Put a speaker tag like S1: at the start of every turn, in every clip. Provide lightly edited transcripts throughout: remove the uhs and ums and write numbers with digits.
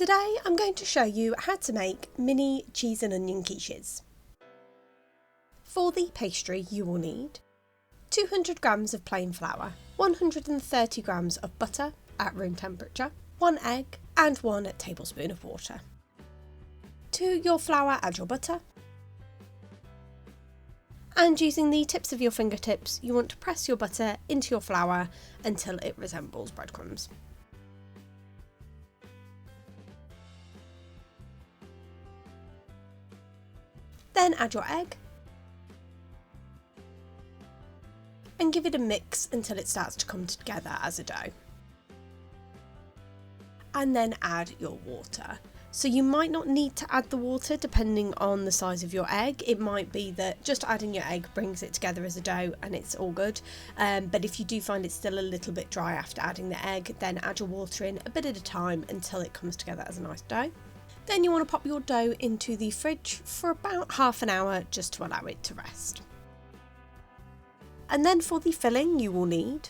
S1: Today I'm going to show you how to make mini cheese and onion quiches. For the pastry you will need 200 grams of plain flour, 130 grams of butter at room temperature, 1 egg and 1 tablespoon of water. To your flour add your butter, and using the tips of your fingertips you want to press your butter into your flour until it resembles breadcrumbs. Then add your egg and give it a mix until it starts to come together as a dough. And then add your water. So you might not need to add the water depending on the size of your egg. It might be that just adding your egg brings it together as a dough and it's all good. But if you do find it still a little bit dry after adding the egg, then add your water in a bit at a time until it comes together as a nice dough. Then you want to pop your dough into the fridge for about half an hour just to allow it to rest. And then for the filling you will need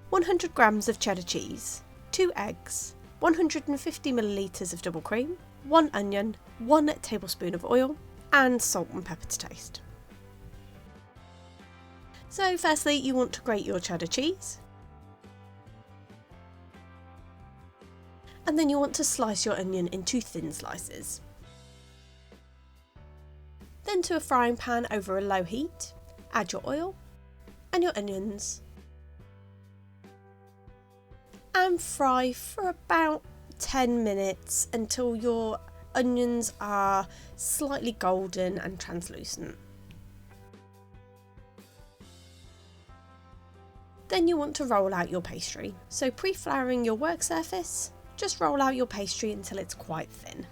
S1: 100 grams of cheddar cheese, 2 eggs, 150 millilitres of double cream, 1 onion, 1 tablespoon of oil and salt and pepper to taste. So firstly you want to grate your cheddar cheese. And then you want to slice your onion into thin slices. Then to a frying pan over a low heat, add your oil and your onions and fry for about 10 minutes until your onions are slightly golden and translucent. Then you want to roll out your pastry. So pre-flouring your work surface, just roll out your pastry until it's quite thin.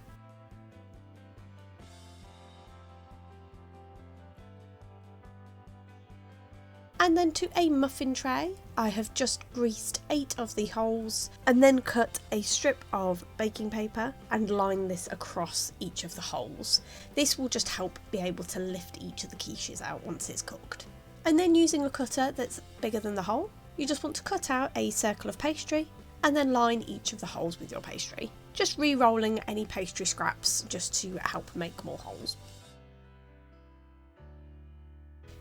S1: And then to a muffin tray, I have just greased 8 of the holes and then cut a strip of baking paper and line this across each of the holes. This will just help be able to lift each of the quiches out once it's cooked. And then using a cutter that's bigger than the hole, you just want to cut out a circle of pastry and then line each of the holes with your pastry. Just re-rolling any pastry scraps just to help make more holes.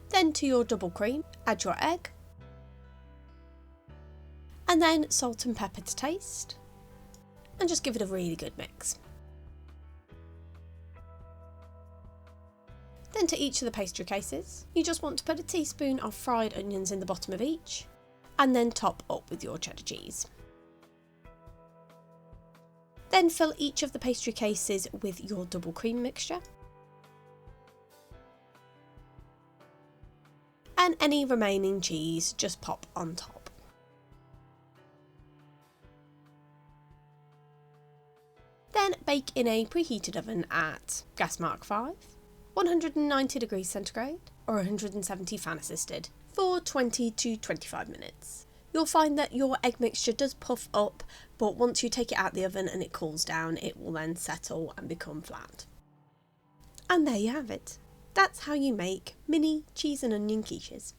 S1: Then to your double cream, add your egg, and then salt and pepper to taste, and just give it a really good mix. Then to each of the pastry cases, you just want to put a teaspoon of fried onions in the bottom of each, and then top up with your cheddar cheese. Then fill each of the pastry cases with your double cream mixture. And any remaining cheese just pop on top. Then bake in a preheated oven at gas mark 5, 190 degrees centigrade or 170 fan assisted for 20 to 25 minutes. You'll find that your egg mixture does puff up, but once you take it out the oven and it cools down, it will then settle and become flat. And there you have it. That's how you make mini cheese and onion quiches.